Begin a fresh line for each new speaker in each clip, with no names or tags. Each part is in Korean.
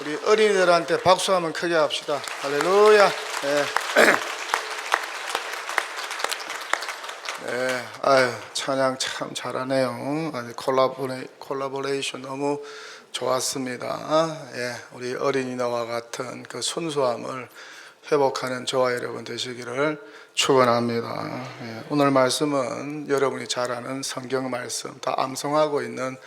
우리 어린이들한테 박수 한번 크게 합시다. 할렐루야. 네. 네. 아유, 찬양 참 잘하네요. 아니, 콜라보레이션 너무 좋았습니다. 예, 우리 어린이와 같은 그 순수함을 회복하는 저와 여러분 되시기를 축원합니다. 예, 오늘 말씀은 여러분이 잘 아는 성경 말씀 다 암송하고 있는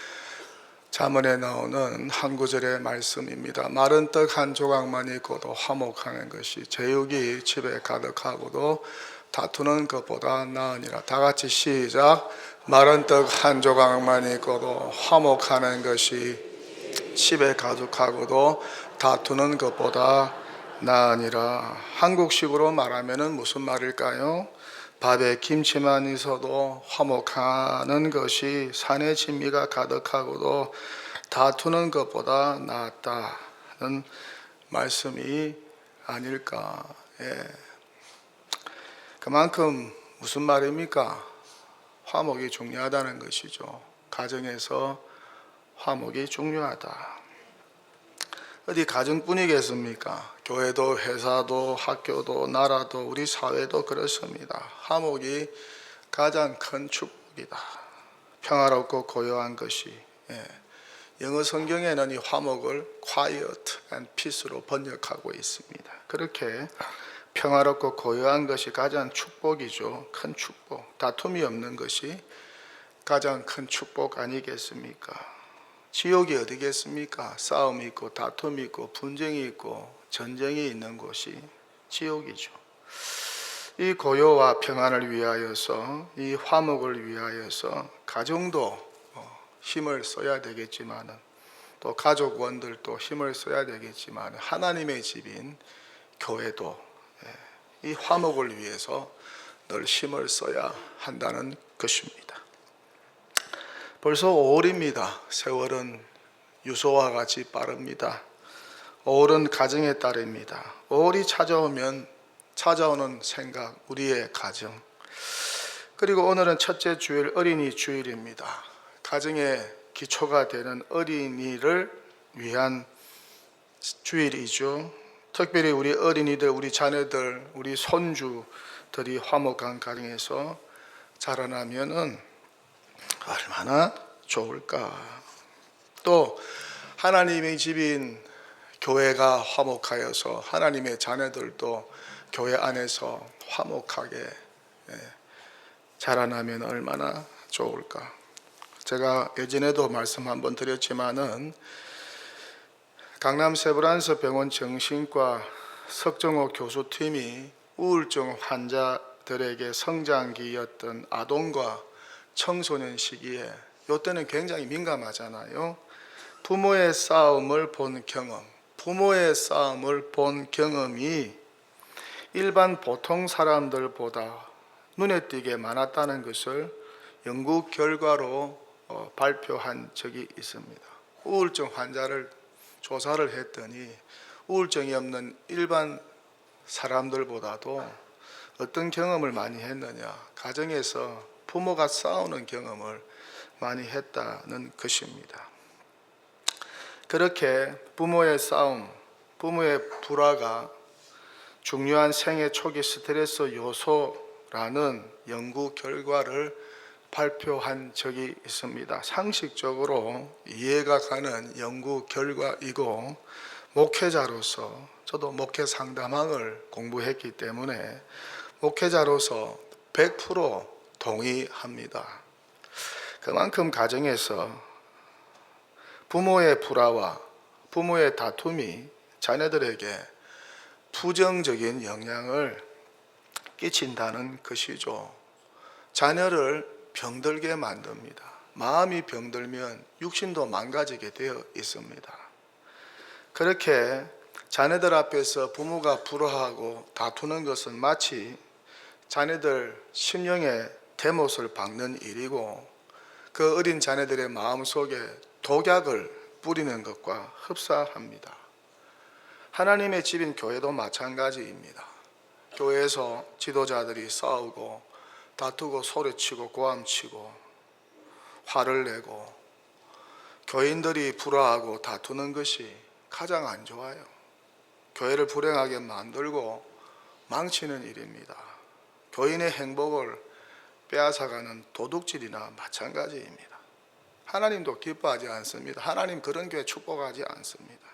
잠언에 나오는 한 구절의 말씀입니다. 마른 떡 한 조각만 있고도 화목하는 것이 제육이 집에 가득하고도 다투는 것보다 나으니라. 다 같이 시작. 마른 떡 한 조각만 있고도 화목하는 것이 집에 가득하고도 다투는 것보다 나으니라. 한국식으로 말하면 무슨 말일까요? 밥에 김치만 있어도 화목하는 것이 산에 진미가 가득하고도 다투는 것보다 낫다는 말씀이 아닐까. 예. 그만큼 무슨 말입니까? 화목이 중요하다는 것이죠. 가정에서 화목이 중요하다. 어디 가정뿐이겠습니까? 교회도 회사도 학교도 나라도 우리 사회도 그렇습니다. 화목이 가장 큰 축복이다. 평화롭고 고요한 것이. 영어 성경에는 이 화목을 quiet and peace로 번역하고 있습니다. 그렇게 평화롭고 고요한 것이 가장 축복이죠. 큰 축복. 다툼이 없는 것이 가장 큰 축복 아니겠습니까? 지옥이 어디겠습니까? 싸움이 있고 다툼이 있고 분쟁이 있고 전쟁이 있는 곳이 지옥이죠. 이 고요와 평안을 위하여서, 이 화목을 위하여서 가정도 힘을 써야 되겠지만, 또 가족원들도 힘을 써야 되겠지만, 하나님의 집인 교회도 이 화목을 위해서 늘 힘을 써야 한다는 것입니다. 벌써 5월입니다. 세월은 유소와 같이 빠릅니다. 5월은 가정의 달입니다. 5월이 찾아오면 찾아오는 생각, 우리의 가정. 그리고 오늘은 첫째 주일, 어린이 주일입니다. 가정의 기초가 되는 어린이를 위한 주일이죠. 특별히 우리 어린이들, 우리 자녀들, 우리 손주들이 화목한 가정에서 자라나면은 얼마나 좋을까. 또 하나님의 집인 교회가 화목하여서 하나님의 자녀들도 교회 안에서 화목하게 자라나면 얼마나 좋을까. 제가 예전에도 말씀 한번 드렸지만은 강남 세브란스 병원 정신과 석정호 교수팀이 우울증 환자들에게 성장기였던 아동과 청소년 시기에, 이때는 굉장히 민감하잖아요. 부모의 싸움을 본 경험, 부모의 싸움을 본 경험이 일반 보통 사람들보다 눈에 띄게 많았다는 것을 연구 결과로 발표한 적이 있습니다. 우울증 환자를 조사를 했더니 우울증이 없는 일반 사람들보다도 어떤 경험을 많이 했느냐, 가정에서 부모가 싸우는 경험을 많이 했다는 것입니다. 그렇게 부모의 싸움, 부모의 불화가 중요한 생애 초기 스트레스 요소라는 연구 결과를 발표한 적이 있습니다. 상식적으로 이해가 가는 연구 결과이고, 목회자로서 저도 목회 상담학을 공부했기 때문에 목회자로서 100% 동의합니다. 그만큼 가정에서 부모의 불화와 부모의 다툼이 자녀들에게 부정적인 영향을 끼친다는 것이죠. 자녀를 병들게 만듭니다. 마음이 병들면 육신도 망가지게 되어 있습니다. 그렇게 자녀들 앞에서 부모가 불화하고 다투는 것은 마치 자녀들 심령의 대못을 박는 일이고, 그 어린 자녀들의 마음속에 독약을 뿌리는 것과 흡사합니다. 하나님의 집인 교회도 마찬가지입니다. 교회에서 지도자들이 싸우고 다투고 소리치고 고함치고 화를 내고 교인들이 불화하고 다투는 것이 가장 안 좋아요. 교회를 불행하게 만들고 망치는 일입니다. 교인의 행복을 빼앗아가는 도둑질이나 마찬가지입니다. 하나님도 기뻐하지 않습니다. 하나님 그런 교회 축복하지 않습니다.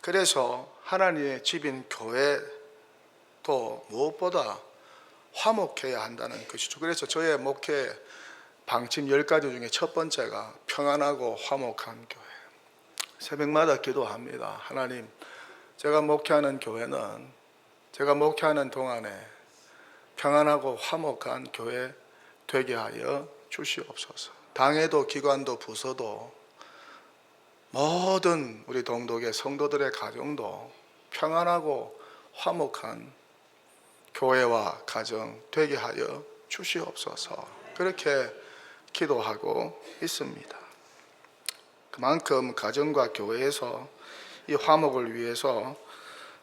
그래서 하나님의 집인 교회도 무엇보다 화목해야 한다는 것이죠. 그래서 저의 목회 방침 10가지 중에 첫 번째가 평안하고 화목한 교회. 새벽마다 기도합니다. 하나님, 제가 목회하는 교회는 제가 목회하는 동안에 평안하고 화목한 교회 되게 하여 주시옵소서. 당에도 기관도 부서도 모든 우리 동독의 성도들의 가정도 평안하고 화목한 교회와 가정 되게 하여 주시옵소서. 그렇게 기도하고 있습니다. 그만큼 가정과 교회에서 이 화목을 위해서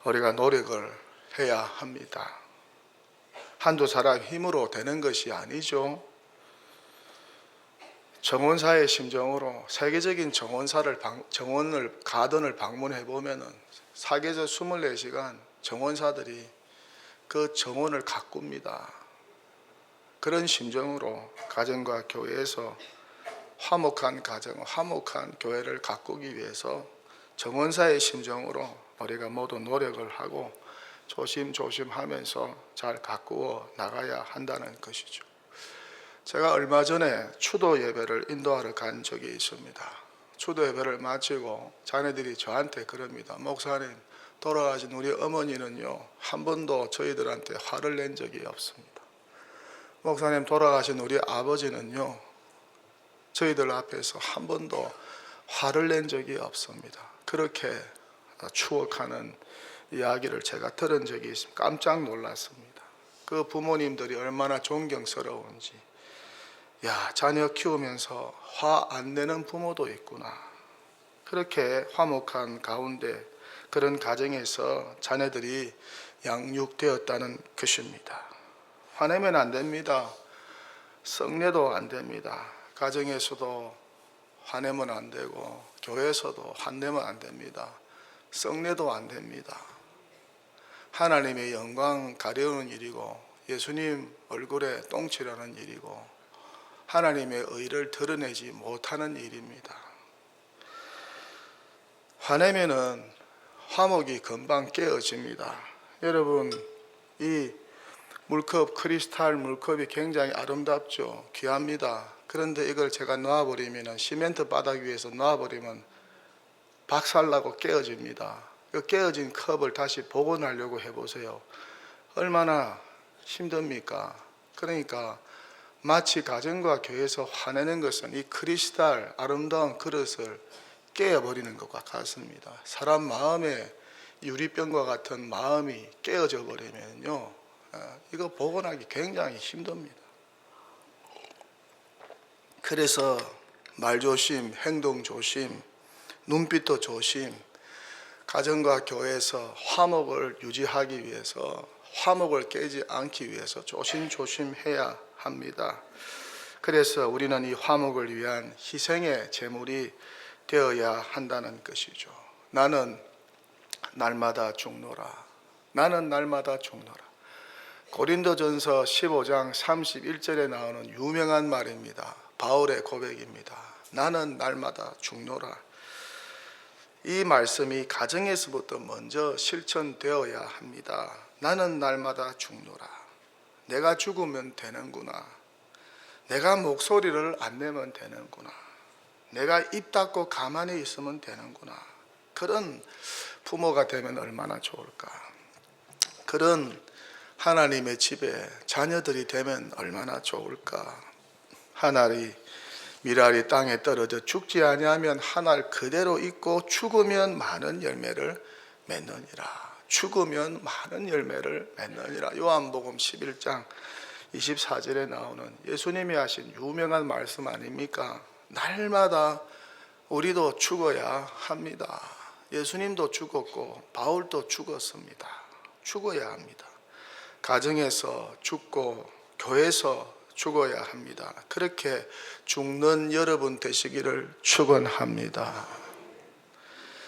우리가 노력을 해야 합니다. 한두 사람 힘으로 되는 것이 아니죠. 정원사의 심정으로 세계적인 가든을 방문해 보면은 사계절 24시간 정원사들이 그 정원을 가꿉니다. 그런 심정으로 가정과 교회에서 화목한 가정, 화목한 교회를 가꾸기 위해서 정원사의 심정으로 우리가 모두 노력을 하고 조심조심 하면서 잘 가꾸어 나가야 한다는 것이죠. 제가 얼마 전에 추도 예배를 인도하러 간 적이 있습니다. 추도 예배를 마치고 자녀들이 저한테 그럽니다. 목사님, 돌아가신 우리 어머니는요, 한 번도 저희들한테 화를 낸 적이 없습니다. 목사님, 돌아가신 우리 아버지는요, 저희들 앞에서 한 번도 화를 낸 적이 없습니다. 그렇게 추억하는 이야기를 제가 들은 적이 있습니다. 깜짝 놀랐습니다. 그 부모님들이 얼마나 존경스러운지. 야, 자녀 키우면서 화 안 내는 부모도 있구나. 그렇게 화목한 가운데 그런 가정에서 자녀들이 양육되었다는 것입니다. 화내면 안 됩니다. 썩내도 안 됩니다. 가정에서도 화내면 안 되고 교회에서도 화내면 안 됩니다. 썩내도 안 됩니다. 하나님의 영광 가려우는 일이고 예수님 얼굴에 똥칠하는 일이고 하나님의 의를 드러내지 못하는 일입니다. 화내면은 화목이 금방 깨어집니다. 여러분, 이 물컵, 크리스탈 물컵이 굉장히 아름답죠. 귀합니다. 그런데 이걸 제가 놔버리면, 시멘트 바닥 위에서 놔버리면 박살나고 깨어집니다. 그 깨어진 컵을 다시 복원하려고 해보세요. 얼마나 힘듭니까? 그러니까 마치 가정과 교회에서 화내는 것은 이 크리스탈 아름다운 그릇을 깨어버리는 것과 같습니다. 사람 마음에 유리병과 같은 마음이 깨어져 버리면요, 이거 복원하기 굉장히 힘듭니다. 그래서 말 조심, 행동 조심, 눈빛도 조심, 가정과 교회에서 화목을 유지하기 위해서, 화목을 깨지 않기 위해서 조심조심해야 합니다. 그래서 우리는 이 화목을 위한 희생의 제물이 되어야 한다는 것이죠. 나는 날마다 죽노라. 나는 날마다 죽노라. 고린도전서 15장 31절에 나오는 유명한 말입니다. 바울의 고백입니다. 나는 날마다 죽노라. 이 말씀이 가정에서부터 먼저 실천되어야 합니다. 나는 날마다 죽노라. 내가 죽으면 되는구나. 내가 목소리를 안 내면 되는구나. 내가 입 닫고 가만히 있으면 되는구나. 그런 부모가 되면 얼마나 좋을까. 그런 하나님의 집에 자녀들이 되면 얼마나 좋을까. 한 알이 밀알이 땅에 떨어져 죽지 아니하면 한 알 그대로 있고 죽으면 많은 열매를 맺느니라. 죽으면 많은 열매를 맺느니라. 요한복음 11장 24절에 나오는 예수님이 하신 유명한 말씀 아닙니까? 날마다 우리도 죽어야 합니다. 예수님도 죽었고 바울도 죽었습니다. 죽어야 합니다. 가정에서 죽고 교회에서 죽어야 합니다. 그렇게 죽는 여러분 되시기를 축원합니다.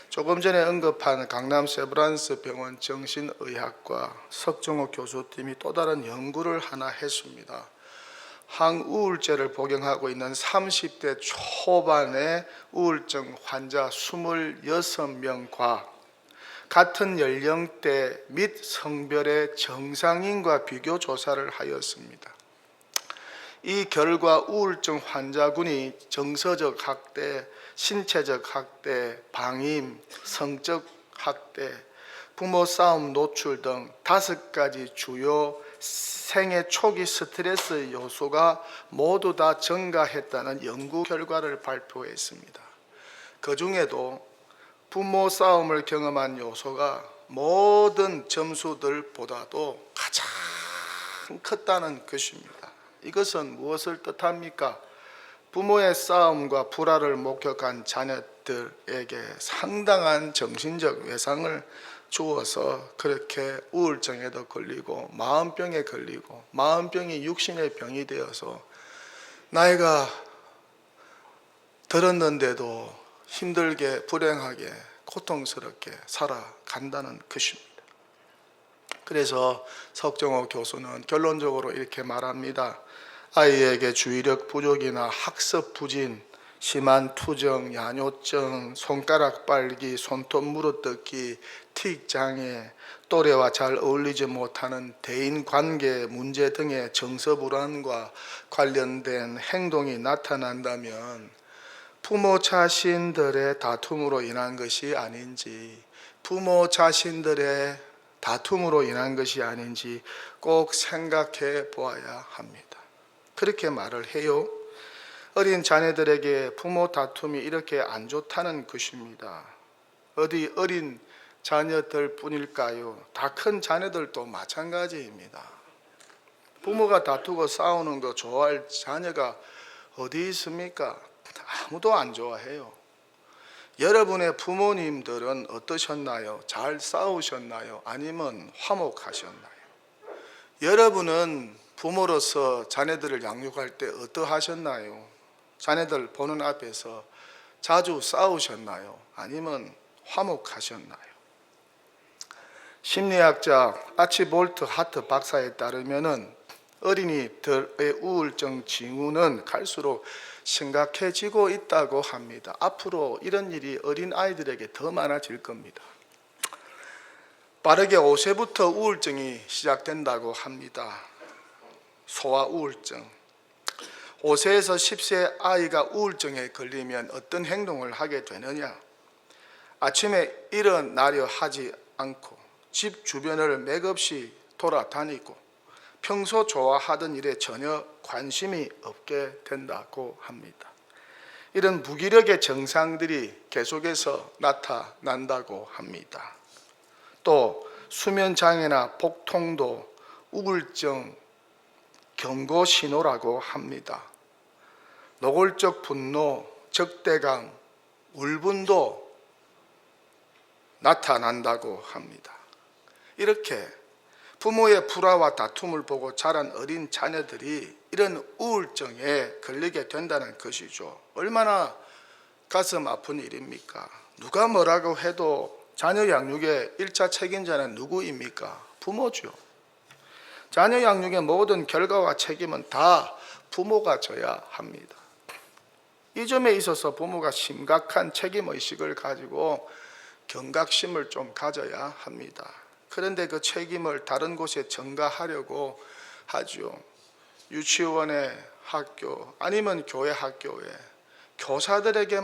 조금 전에 언급한 강남 세브란스 병원 정신의학과 석정호 교수팀이 또 다른 연구를 하나 했습니다. 항우울제를 복용하고 있는 30대 초반의 우울증 환자 26명과 같은 연령대 및 성별의 정상인과 비교 조사를 하였습니다. 이 결과 우울증 환자군이 정서적 학대, 신체적 학대, 방임, 성적 학대, 부모 싸움 노출 등 5가지 주요 생애 초기 스트레스 요소가 모두 다 증가했다는 연구 결과를 발표했습니다. 그 중에도 부모 싸움을 경험한 요소가 모든 점수들보다도 가장 컸다는 것입니다. 이것은 무엇을 뜻합니까? 부모의 싸움과 불화를 목격한 자녀들에게 상당한 정신적 외상을 주어서 그렇게 우울증에도 걸리고 마음병에 걸리고 마음병이 육신의 병이 되어서 나이가 들었는데도 힘들게 불행하게 고통스럽게 살아간다는 것입니다. 그래서 석정호 교수는 결론적으로 이렇게 말합니다. 아이에게 주의력 부족이나 학습 부진, 심한 투정, 야뇨증, 손가락 빨기, 손톱 물어뜯기, 틱장애, 또래와 잘 어울리지 못하는 대인관계 문제 등의 정서불안과 관련된 행동이 나타난다면 부모 자신들의 다툼으로 인한 것이 아닌지, 부모 자신들의 다툼으로 인한 것이 아닌지 꼭 생각해 보아야 합니다. 그렇게 말을 해요. 어린 자녀들에게 부모 다툼이 이렇게 안 좋다는 것입니다. 어디 어린 자녀들 뿐일까요? 다 큰 자녀들도 마찬가지입니다. 부모가 다투고 싸우는 거 좋아할 자녀가 어디 있습니까? 아무도 안 좋아해요. 여러분의 부모님들은 어떠셨나요? 잘 싸우셨나요? 아니면 화목하셨나요? 여러분은 부모로서 자녀들을 양육할 때 어떠하셨나요? 자녀들 보는 앞에서 자주 싸우셨나요? 아니면 화목하셨나요? 심리학자 아치볼트 하트 박사에 따르면은 어린이들의 우울증 징후는 갈수록 심각해지고 있다고 합니다. 앞으로 이런 일이 어린 아이들에게 더 많아질 겁니다. 빠르게 5세부터 우울증이 시작된다고 합니다. 소아 우울증. 5세에서 10세 아이가 우울증에 걸리면 어떤 행동을 하게 되느냐? 아침에 일어나려 하지 않고 집 주변을 맥없이 돌아다니고 평소 좋아하던 일에 전혀 관심이 없게 된다고 합니다. 이런 무기력의 증상들이 계속해서 나타난다고 합니다. 또 수면장애나 복통도 우울증 경고 신호라고 합니다. 노골적 분노, 적대감, 울분도 나타난다고 합니다. 이렇게 부모의 불화와 다툼을 보고 자란 어린 자녀들이 이런 우울증에 걸리게 된다는 것이죠. 얼마나 가슴 아픈 일입니까? 누가 뭐라고 해도 자녀 양육의 1차 책임자는 누구입니까? 부모죠. 자녀 양육의 모든 결과와 책임은 다 부모가 져야 합니다. 이 점에 있어서 부모가 심각한 책임의식을 가지고 경각심을 좀 가져야 합니다. 그런데 그 책임을 다른 곳에 전가하려고 하죠. 유치원의 학교 아니면 교회 학교에 교사들에게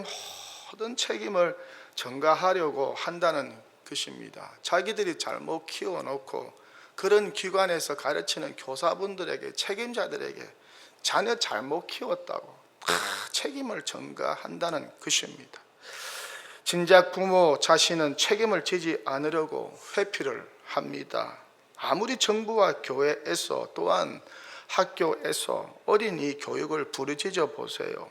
모든 책임을 전가하려고 한다는 것입니다. 자기들이 잘못 키워놓고 그런 기관에서 가르치는 교사분들에게 책임자들에게 자녀 잘못 키웠다고 다 책임을 전가한다는 것입니다. 진작 부모 자신은 책임을 지지 않으려고 회피를 합니다. 아무리 정부와 교회에서 또한 학교에서 어린이 교육을 부르짖어 보세요.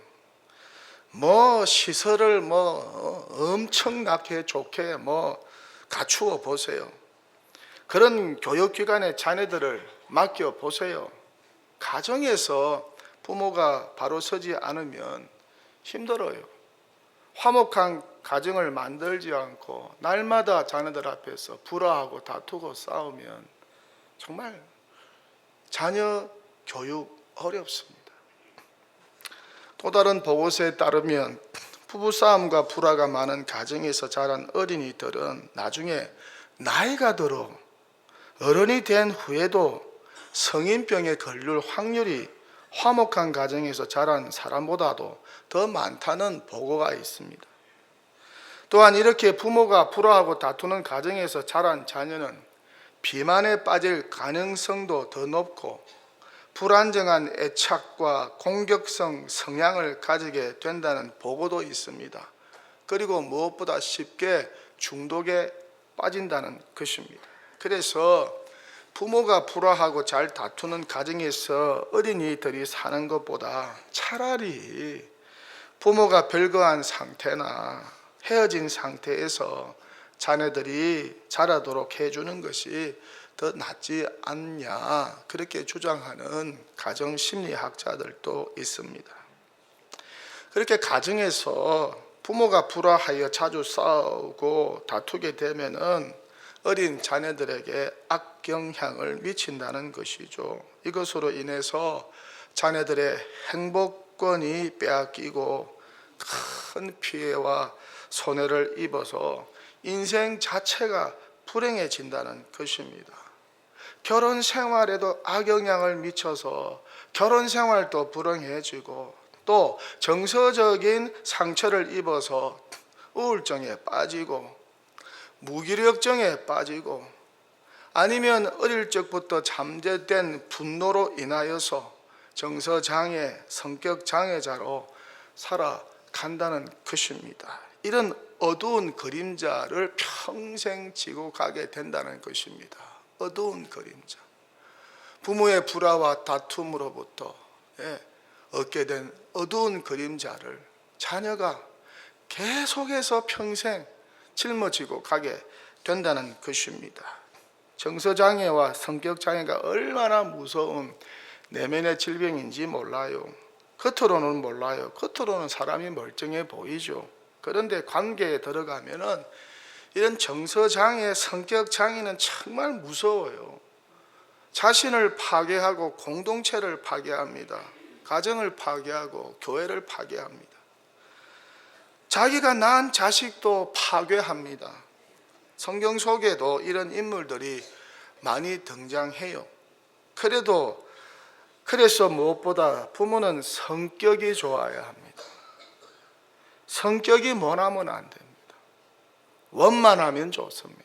시설을 엄청나게 좋게 갖추어 보세요. 그런 교육기관에 자녀들을 맡겨 보세요. 가정에서 부모가 바로 서지 않으면 힘들어요. 화목한 가정을 만들지 않고 날마다 자녀들 앞에서 불화하고 다투고 싸우면 정말 자녀 교육 어렵습니다. 또 다른 보고서에 따르면 부부싸움과 불화가 많은 가정에서 자란 어린이들은 나중에 나이가 들어 어른이 된 후에도 성인병에 걸릴 확률이 화목한 가정에서 자란 사람보다도 더 많다는 보고가 있습니다. 또한 이렇게 부모가 불화하고 다투는 가정에서 자란 자녀는 비만에 빠질 가능성도 더 높고 불안정한 애착과 공격성 성향을 가지게 된다는 보고도 있습니다. 그리고 무엇보다 쉽게 중독에 빠진다는 것입니다. 그래서 부모가 불화하고 잘 다투는 가정에서 어린이들이 사는 것보다 차라리 부모가 별거한 상태나 헤어진 상태에서 자녀들이 자라도록 해주는 것이 더 낫지 않냐, 그렇게 주장하는 가정심리학자들도 있습니다. 그렇게 가정에서 부모가 불화하여 자주 싸우고 다투게 되면은 어린 자녀들에게 악영향을 미친다는 것이죠. 이것으로 인해서 자녀들의 행복권이 빼앗기고 큰 피해와 손해를 입어서 인생 자체가 불행해진다는 것입니다. 결혼 생활에도 악영향을 미쳐서 결혼 생활도 불행해지고 또 정서적인 상처를 입어서 우울증에 빠지고 무기력증에 빠지고 아니면 어릴 적부터 잠재된 분노로 인하여서 정서장애, 성격장애자로 살아간다는 것입니다. 이런 어두운 그림자를 평생 지고 가게 된다는 것입니다. 어두운 그림자. 부모의 불화와 다툼으로부터 얻게 된 어두운 그림자를 자녀가 계속해서 평생 짊어지고 가게 된다는 것입니다. 정서장애와 성격장애가 얼마나 무서운 내면의 질병인지 몰라요. 겉으로는 몰라요. 겉으로는 사람이 멀쩡해 보이죠. 그런데 관계에 들어가면은 이런 정서장애, 성격장애는 정말 무서워요. 자신을 파괴하고 공동체를 파괴합니다. 가정을 파괴하고 교회를 파괴합니다. 자기가 낳은 자식도 파괴합니다. 성경 속에도 이런 인물들이 많이 등장해요. 그래서 무엇보다 부모는 성격이 좋아야 합니다. 성격이 뭐라면 안 됩니다. 원만하면 좋습니다.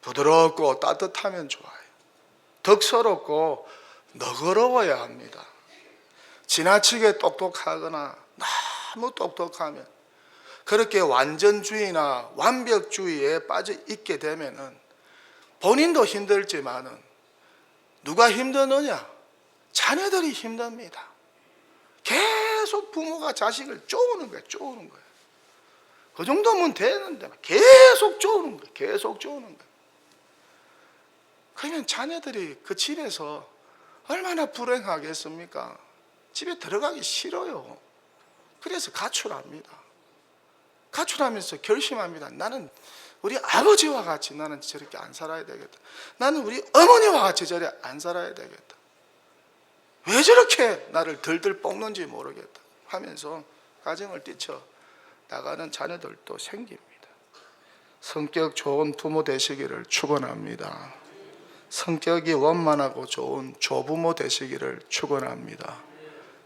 부드럽고 따뜻하면 좋아요. 덕스럽고 너그러워야 합니다. 지나치게 똑똑하거나 너무 똑똑하면 그렇게 완전주의나 완벽주의에 빠져 있게 되면은 본인도 힘들지만은 누가 힘드느냐? 자녀들이 힘듭니다. 계속 부모가 자식을 쪼우는 거예요. 쪼우는 거예요. 그 정도면 되는데 계속 쪼우는 거예요. 계속 쪼우는 거예요. 그러면 자녀들이 그 집에서 얼마나 불행하겠습니까? 집에 들어가기 싫어요. 그래서 가출합니다. 가출하면서 결심합니다. 나는 우리 아버지와 같이 나는 저렇게 안 살아야 되겠다. 나는 우리 어머니와 같이 저렇게 안 살아야 되겠다. 왜 저렇게 나를 들들 볶는지 모르겠다 하면서 가정을 뛰쳐 나가는 자녀들도 생깁니다. 성격 좋은 부모 되시기를 축원합니다. 성격이 원만하고 좋은 조부모 되시기를 축원합니다.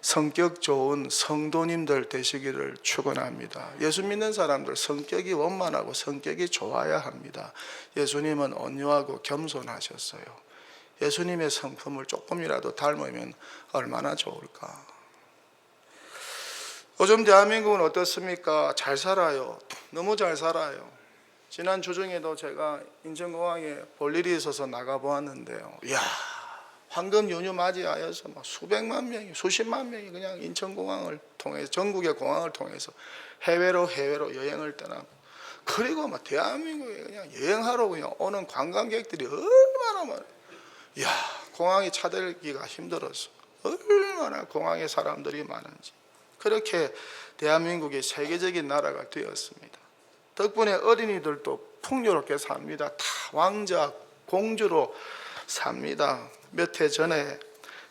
성격 좋은 성도님들 되시기를 축원합니다. 예수 믿는 사람들 성격이 원만하고 성격이 좋아야 합니다. 예수님은 온유하고 겸손하셨어요. 예수님의 성품을 조금이라도 닮으면 얼마나 좋을까. 요즘 대한민국은 어떻습니까? 잘 살아요. 너무 잘 살아요. 지난 주중에도 제가 인천공항에 볼 일이 있어서 나가보았는데요. 이야, 황금 연휴 맞이하여서 막 수백만 명이, 수십만 명이 그냥 인천공항을 통해서, 전국의 공항을 통해서 해외로 여행을 떠나고, 그리고 막 대한민국에 그냥 여행하러 그냥 오는 관광객들이 얼마나 많아요. 이야, 공항이 차들기가 힘들었어. 얼마나 공항에 사람들이 많은지. 그렇게 대한민국이 세계적인 나라가 되었습니다. 덕분에 어린이들도 풍요롭게 삽니다. 다 왕자, 공주로 삽니다. 몇 해 전에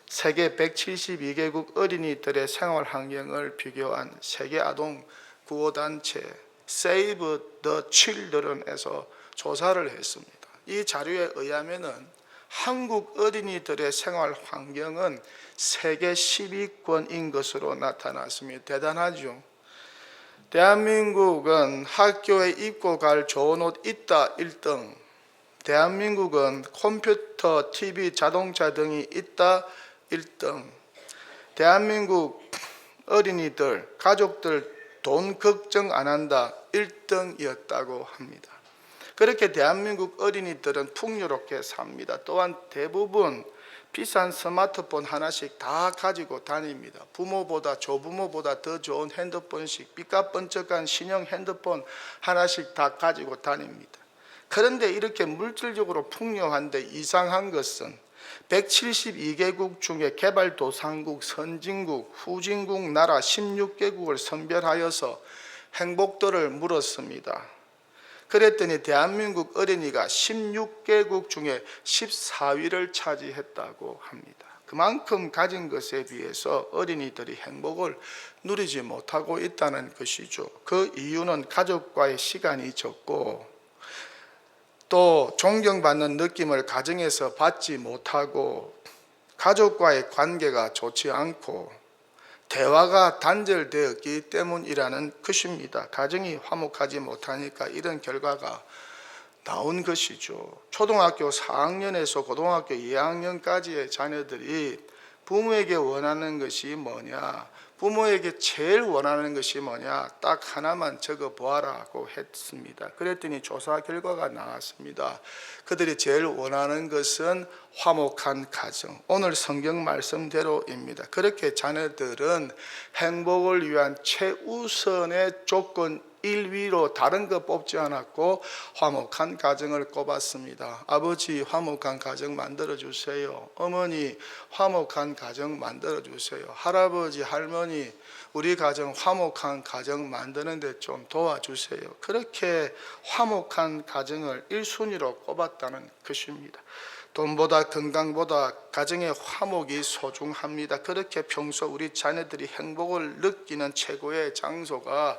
세계 172개국 어린이들의 생활 환경을 비교한 세계 아동 구호단체 Save the Children에서 조사를 했습니다. 이 자료에 의하면은 한국 어린이들의 생활 환경은 세계 10위권인 것으로 나타났습니다. 대단하죠. 대한민국은 학교에 입고 갈 좋은 옷 있다 1등, 대한민국은 컴퓨터, TV, 자동차 등이 있다 1등, 대한민국 어린이들, 가족들 돈 걱정 안 한다 1등이었다고 합니다. 그렇게 대한민국 어린이들은 풍요롭게 삽니다. 또한 대부분 비싼 스마트폰 하나씩 다 가지고 다닙니다. 부모보다 조부모보다 더 좋은 핸드폰씩, 삐까뻔쩍한 신형 핸드폰 하나씩 다 가지고 다닙니다. 그런데 이렇게 물질적으로 풍요한데 이상한 것은 172개국 중에 개발도상국, 선진국, 후진국 나라 16개국을 선별하여서 행복도를 물었습니다. 그랬더니 대한민국 어린이가 16개국 중에 14위를 차지했다고 합니다. 그만큼 가진 것에 비해서 어린이들이 행복을 누리지 못하고 있다는 것이죠. 그 이유는 가족과의 시간이 적고 또 존경받는 느낌을 가정에서 받지 못하고 가족과의 관계가 좋지 않고 대화가 단절되었기 때문이라는 것입니다. 가정이 화목하지 못하니까 이런 결과가 나온 것이죠. 초등학교 4학년에서 고등학교 2학년까지의 자녀들이 부모에게 원하는 것이 뭐냐, 부모에게 제일 원하는 것이 뭐냐, 딱 하나만 적어 보아라고 했습니다. 그랬더니 조사 결과가 나왔습니다. 그들이 제일 원하는 것은 화목한 가정, 오늘 성경 말씀대로입니다. 그렇게 자녀들은 행복을 위한 최우선의 조건 1위로 다른 거 뽑지 않았고 화목한 가정을 꼽았습니다. 아버지 화목한 가정 만들어 주세요. 어머니 화목한 가정 만들어 주세요. 할아버지 할머니 우리 가정 화목한 가정 만드는데 좀 도와주세요. 그렇게 화목한 가정을 1순위로 꼽았다는 것입니다. 돈보다 건강보다 가정의 화목이 소중합니다. 그렇게 평소 우리 자녀들이 행복을 느끼는 최고의 장소가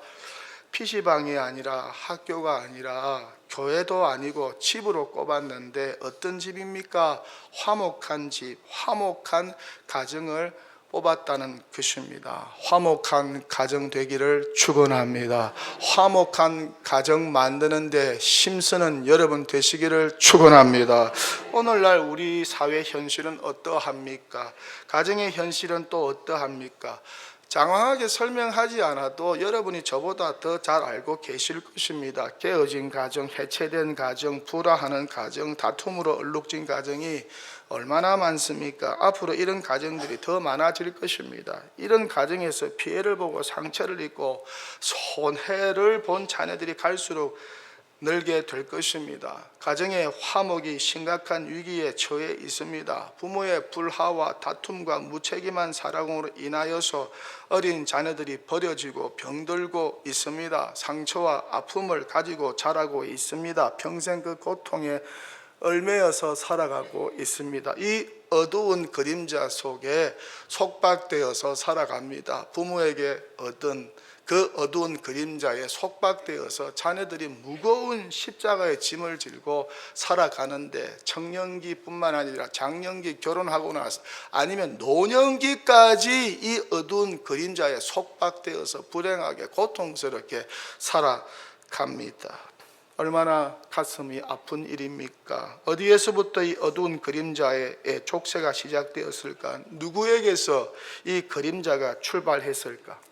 PC방이 아니라 학교가 아니라 교회도 아니고 집으로 꼽았는데 어떤 집입니까? 화목한 집, 화목한 가정을 뽑았다는 것입니다. 화목한 가정 되기를 축원합니다. 화목한 가정 만드는데 힘쓰는 여러분 되시기를 축원합니다. 오늘날 우리 사회 현실은 어떠합니까? 가정의 현실은 또 어떠합니까? 장황하게 설명하지 않아도 여러분이 저보다 더 잘 알고 계실 것입니다. 깨어진 가정, 해체된 가정, 불화하는 가정, 다툼으로 얼룩진 가정이 얼마나 많습니까? 앞으로 이런 가정들이 더 많아질 것입니다. 이런 가정에서 피해를 보고 상처를 입고 손해를 본 자녀들이 갈수록 늘게 될 것입니다. 가정의 화목이 심각한 위기에 처해 있습니다. 부모의 불화와 다툼과 무책임한 사랑으로 인하여서 어린 자녀들이 버려지고 병들고 있습니다. 상처와 아픔을 가지고 자라고 있습니다. 평생 그 고통에 얽매여서 살아가고 있습니다. 이 어두운 그림자 속에 속박되어서 살아갑니다. 부모에게 얻은 그 어두운 그림자에 속박되어서 자녀들이 무거운 십자가의 짐을 지고 살아가는데 청년기뿐만 아니라 장년기 결혼하고 나서 아니면 노년기까지 이 어두운 그림자에 속박되어서 불행하게 고통스럽게 살아갑니다. 얼마나 가슴이 아픈 일입니까? 어디에서부터 이 어두운 그림자의 족쇄가 시작되었을까? 누구에게서 이 그림자가 출발했을까?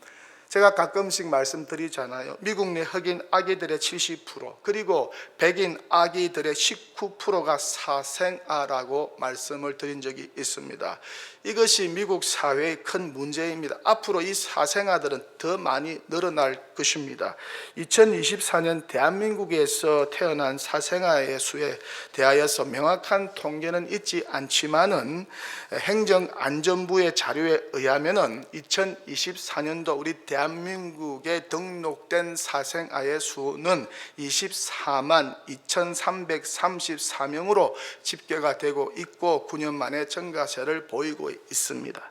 제가 가끔씩 말씀드리잖아요. 미국 내 흑인 아기들의 70% 그리고 백인 아기들의 19%가 사생아라고 말씀을 드린 적이 있습니다. 이것이 미국 사회의 큰 문제입니다. 앞으로 이 사생아들은 더 많이 늘어날 것입니다. 2024년 대한민국에서 태어난 사생아의 수에 대하여서 명확한 통계는 있지 않지만은 행정안전부의 자료에 의하면은 2024년도 우리 대한민국 대한민국에 등록된 사생아의 수는 24만 2,334명으로 집계가 되고 있고 9년 만에 증가세를 보이고 있습니다.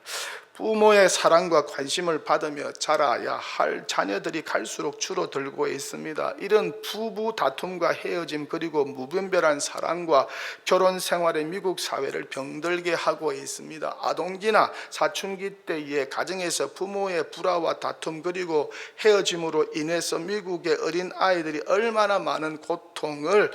부모의 사랑과 관심을 받으며 자라야 할 자녀들이 갈수록 줄어들고 있습니다. 이런 부부 다툼과 헤어짐 그리고 무분별한 사랑과 결혼 생활의 미국 사회를 병들게 하고 있습니다. 아동기나 사춘기 때의 가정에서 부모의 불화와 다툼 그리고 헤어짐으로 인해서 미국의 어린 아이들이 얼마나 많은 고통을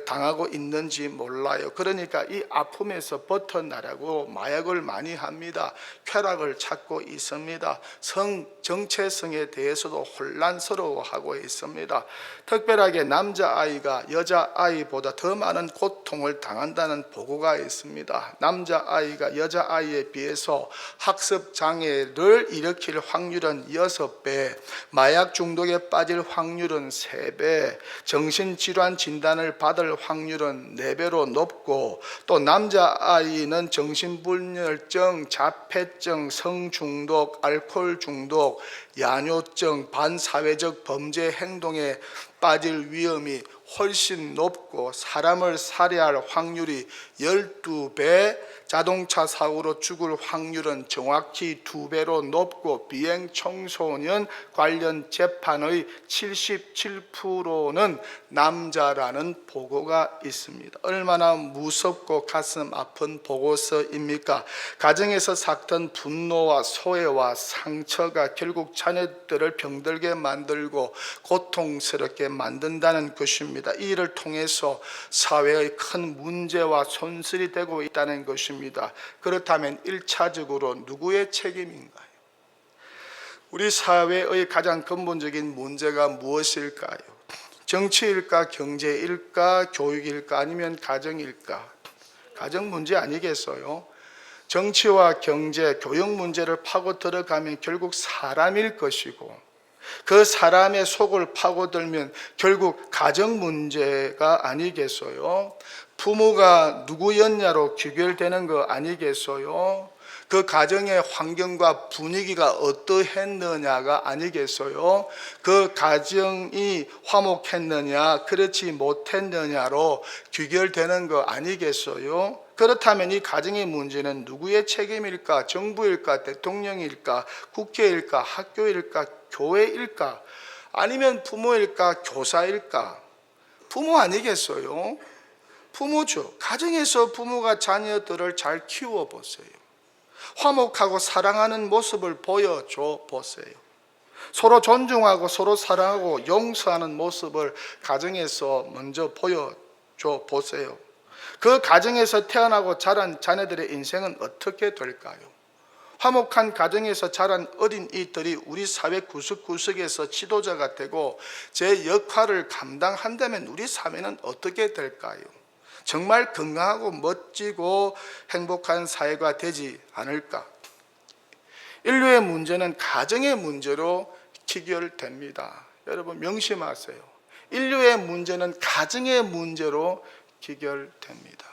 당하고 있는지 몰라요. 그러니까 이 아픔에서 벗어나려고 마약을 많이 합니다. 쾌락을 찾고 있습니다. 성 정체성에 대해서도 혼란스러워하고 있습니다. 특별하게 남자아이가 여자아이보다 더 많은 고통을 당한다는 보고가 있습니다. 남자아이가 여자아이에 비해서 학습장애를 일으킬 확률은 6배, 마약 중독에 빠질 확률은 3배, 정신질환 진단을 받을 확률은 4배로 높고 또 남자아이는 정신분열증, 자폐증, 성중독, 알코올 중독, 야뇨증, 반사회적 범죄 행동에 빠질 위험이 훨씬 높고 사람을 살해할 확률이 12배, 자동차 사고로 죽을 확률은 정확히 2배로 높고 비행 청소년 관련 재판의 77%는 남자라는 보고가 있습니다. 얼마나 무섭고 가슴 아픈 보고서입니까? 가정에서 삭던 분노와 소외와 상처가 결국 자녀들을 병들게 만들고 고통스럽게 만든다는 것입니다. 이 일을 통해서 사회의 큰 문제와 손실이 되고 있다는 것입니다. 그렇다면 1차적으로 누구의 책임인가요? 우리 사회의 가장 근본적인 문제가 무엇일까요? 정치일까, 경제일까, 교육일까, 아니면 가정일까? 가정 문제 아니겠어요? 정치와 경제, 교육 문제를 파고 들어가면 결국 사람일 것이고 그 사람의 속을 파고들면 결국 가정 문제가 아니겠어요? 부모가 누구였냐로 귀결되는 거 아니겠어요? 그 가정의 환경과 분위기가 어떠했느냐가 아니겠어요? 그 가정이 화목했느냐 그렇지 못했느냐로 귀결되는 거 아니겠어요? 그렇다면 이 가정의 문제는 누구의 책임일까? 정부일까? 대통령일까? 국회일까? 학교일까? 교회일까? 아니면 부모일까? 교사일까? 부모 아니겠어요? 부모죠. 가정에서 부모가 자녀들을 잘 키워보세요. 화목하고 사랑하는 모습을 보여줘 보세요. 서로 존중하고 서로 사랑하고 용서하는 모습을 가정에서 먼저 보여줘 보세요. 그 가정에서 태어나고 자란 자녀들의 인생은 어떻게 될까요? 화목한 가정에서 자란 어린이들이 우리 사회 구석구석에서 지도자가 되고 제 역할을 감당한다면 우리 사회는 어떻게 될까요? 정말 건강하고 멋지고 행복한 사회가 되지 않을까? 인류의 문제는 가정의 문제로 귀결됩니다. 여러분 명심하세요. 인류의 문제는 가정의 문제로 귀결됩니다.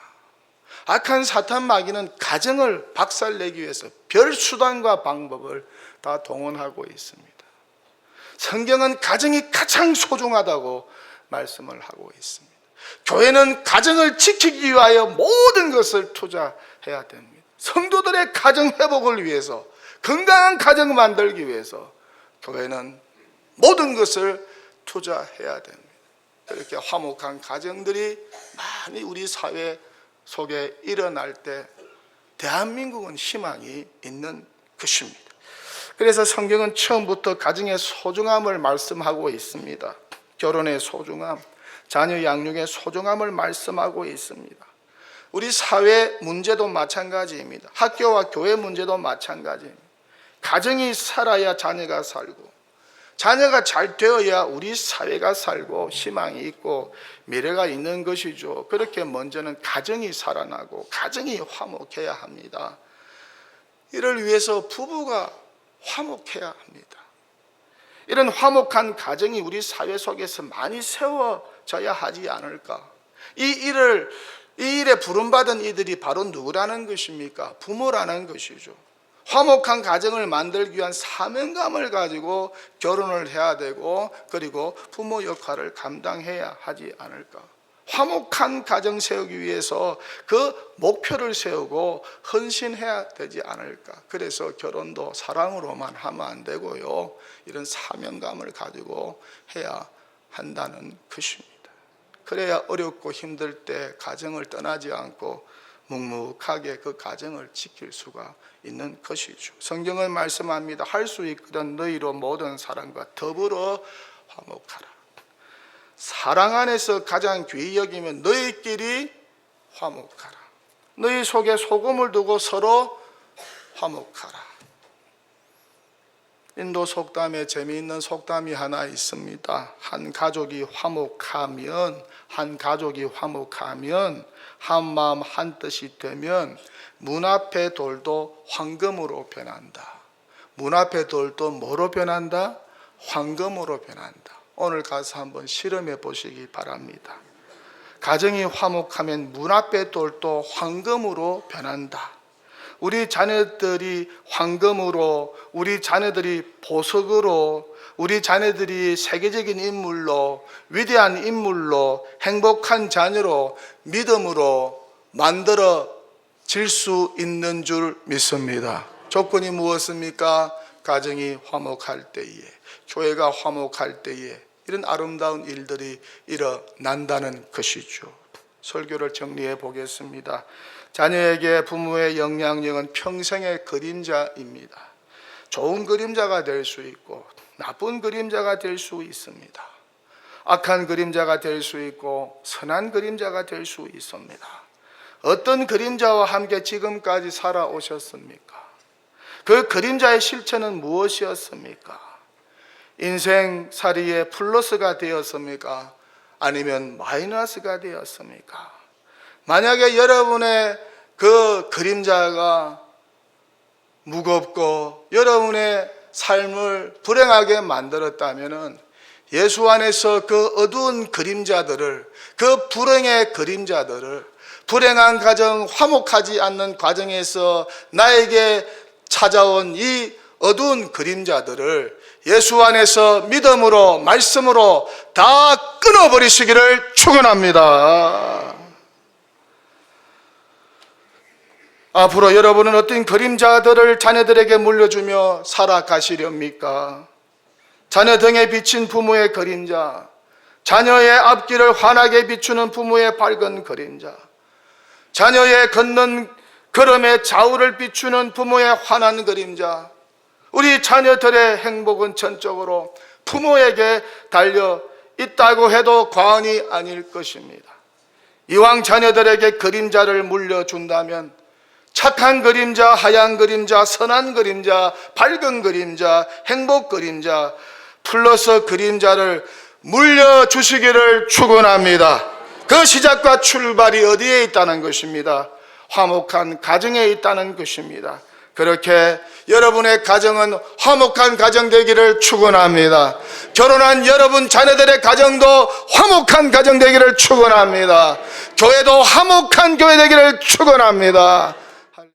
악한 사탄 마귀는 가정을 박살내기 위해서 별 수단과 방법을 다 동원하고 있습니다. 성경은 가정이 가장 소중하다고 말씀을 하고 있습니다. 교회는 가정을 지키기 위하여 모든 것을 투자해야 됩니다. 성도들의 가정 회복을 위해서, 건강한 가정을 만들기 위해서 교회는 모든 것을 투자해야 됩니다. 그렇게 화목한 가정들이 많이 우리 사회 속에 일어날 때 대한민국은 희망이 있는 것입니다. 그래서 성경은 처음부터 가정의 소중함을 말씀하고 있습니다. 결혼의 소중함, 자녀 양육의 소중함을 말씀하고 있습니다. 우리 사회 문제도 마찬가지입니다. 학교와 교회 문제도 마찬가지입니다. 가정이 살아야 자녀가 살고, 자녀가 잘 되어야 우리 사회가 살고 희망이 있고 미래가 있는 것이죠. 그렇게 먼저는 가정이 살아나고 가정이 화목해야 합니다. 이를 위해서 부부가 화목해야 합니다. 이런 화목한 가정이 우리 사회 속에서 많이 세워져야 하지 않을까? 이 일에 부름받은 이들이 바로 누구라는 것입니까? 부모라는 것이죠. 화목한 가정을 만들기 위한 사명감을 가지고 결혼을 해야 되고 그리고 부모 역할을 감당해야 하지 않을까. 화목한 가정 세우기 위해서 그 목표를 세우고 헌신해야 되지 않을까. 그래서 결혼도 사랑으로만 하면 안 되고요, 이런 사명감을 가지고 해야 한다는 것입니다. 그래야 어렵고 힘들 때 가정을 떠나지 않고 묵묵하게 그 가정을 지킬 수가 있는 것이죠. 성경은 말씀합니다. 할 수 있거든 너희로 모든 사람과 더불어 화목하라. 사랑 안에서 가장 귀히 여기면 너희끼리 화목하라. 너희 속에 소금을 두고 서로 화목하라. 인도 속담에 재미있는 속담이 하나 있습니다. 한 가족이 화목하면 한 마음 한 뜻이 되면 문 앞의 돌도 황금으로 변한다. 문 앞의 돌도 뭐로 변한다? 황금으로 변한다. 오늘 가서 한번 실험해 보시기 바랍니다. 가정이 화목하면 문 앞의 돌도 황금으로 변한다. 우리 자녀들이 황금으로, 우리 자녀들이 보석으로, 우리 자녀들이 세계적인 인물로, 위대한 인물로, 행복한 자녀로, 믿음으로 만들어질 수 있는 줄 믿습니다. 조건이 무엇입니까? 가정이 화목할 때에, 교회가 화목할 때에 이런 아름다운 일들이 일어난다는 것이죠. 설교를 정리해 보겠습니다. 자녀에게 부모의 영향력은 평생의 그림자입니다. 좋은 그림자가 될 수 있고 나쁜 그림자가 될 수 있습니다. 악한 그림자가 될 수 있고 선한 그림자가 될 수 있습니다. 어떤 그림자와 함께 지금까지 살아오셨습니까? 그 그림자의 실체는 무엇이었습니까? 인생살이의 플러스가 되었습니까? 아니면 마이너스가 되었습니까? 만약에 여러분의 그 그림자가 무겁고 여러분의 삶을 불행하게 만들었다면 예수 안에서 그 어두운 그림자들을, 그 불행의 그림자들을, 불행한 가정, 화목하지 않는 과정에서 나에게 찾아온 이 어두운 그림자들을 예수 안에서 믿음으로, 말씀으로 다 끊어버리시기를 축원합니다. 앞으로 여러분은 어떤 그림자들을 자녀들에게 물려주며 살아가시렵니까? 자녀 등에 비친 부모의 그림자, 자녀의 앞길을 환하게 비추는 부모의 밝은 그림자, 자녀의 걷는 걸음의 좌우를 비추는 부모의 환한 그림자, 우리 자녀들의 행복은 전적으로 부모에게 달려 있다고 해도 과언이 아닐 것입니다. 이왕 자녀들에게 그림자를 물려준다면 착한 그림자, 하얀 그림자, 선한 그림자, 밝은 그림자, 행복 그림자, 플러스 그림자를 물려주시기를 축원합니다. 그 시작과 출발이 어디에 있다는 것입니다? 화목한 가정에 있다는 것입니다. 그렇게 여러분의 가정은 화목한 가정 되기를 축원합니다. 결혼한 여러분 자녀들의 가정도 화목한 가정 되기를 축원합니다. 교회도 화목한 교회 되기를 축원합니다.